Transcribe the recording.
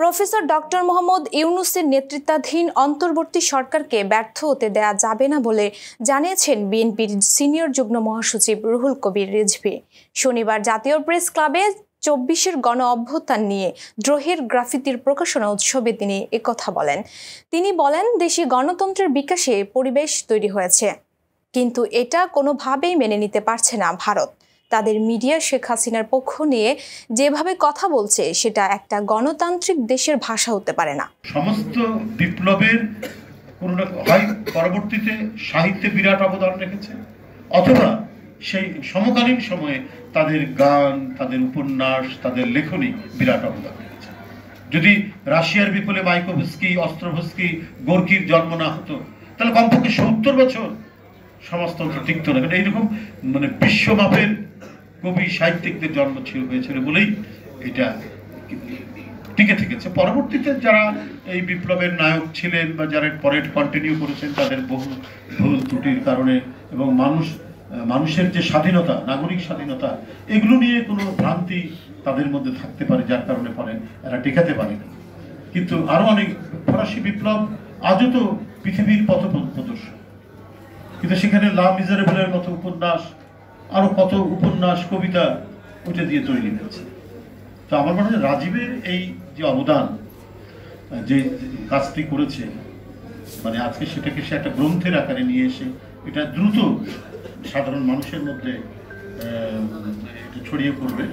Professor doctor Mohammad ইউনূসের নেতৃত্বাধীন অন্তর্বর্তী সরকারকে ব্যর্থ হতে দেয়া যাবে না বলে জানিয়েছেন বিএনপির সিনিয়র যুগ্ম মহাসচিব রুহুল কবির রিজভী। শনিবার জাতীয় প্রেস ক্লাবে ২৪-এর গণ অভ্যুত্থান নিয়ে দ্রোহের গ্রাফিতির প্রকাশনা উৎসবে তিনি একথা বলেন। তিনি বলেন, দেশে গণতন্ত্রের বিকাশে পরিবেশ তৈরি হয়েছে, কিন্তু এটা কোনোভাবেই মেনে নিতে পারছে না ভারত। তাদের মিডিয়া শেখ হাসিনার পক্ষ নিয়ে যেভাবে কথা বলছে সেটা একটা গণতান্ত্রিক দেশের ভাষা হতে পারে না। সমস্ত বিপ্লবের হয় পরবর্তীতে সাহিত্যে বিরাট অবদান রেখেছে, অথবা সেই সমকালীন সময়ে তাদের গান, তাদের উপন্যাস, তাদের লেখনী বিরাট অবদান রেখেছে। যদি রাশিয়ার বিপলে মাইকোভস্কি, অস্ত্রোভস্কি, গোর্কির জন্ম না হতো, তাহলে কমপক্ষে ৭০ বছর সমাজতন্ত্র টিকত না। এইরকম বিশ্বমাপের কবি সাহিত্যিকদের জন্ম হয়েছিল বলেই এটা টিকে থেকেছে। পরবর্তীতে যারা এই বিপ্লবের নায়ক ছিলেন বা যারা পরে কন্টিনিউ করেছেন, তাদের বহু ভুল ত্রুটির কারণে এবং মানুষের যে স্বাধীনতা, নাগরিক স্বাধীনতা, এগুলো নিয়ে কোনো ভ্রান্তি তাদের মধ্যে থাকতে পারে, যার কারণে পরে এরা টেকাতে পারে না। কিন্তু আরো অনেক ফরাসি বিপ্লব আজও তো পৃথিবীর পথপ্রদর্শক, কিন্তু সেখানে লা মিজারেবলের মতো উপন্যাস, আরো কত উপন্যাস, কবিতা ওটা দিয়ে তৈরি হয়েছে। তো আমার মনে হয় রাজীবের এই যে অবদান, যে কাজটি করেছে, আজকে সেটাকে সে একটা গ্রন্থের আকারে নিয়ে এসে এটা দ্রুত সাধারণ মানুষের মধ্যে ছড়িয়ে পড়বে।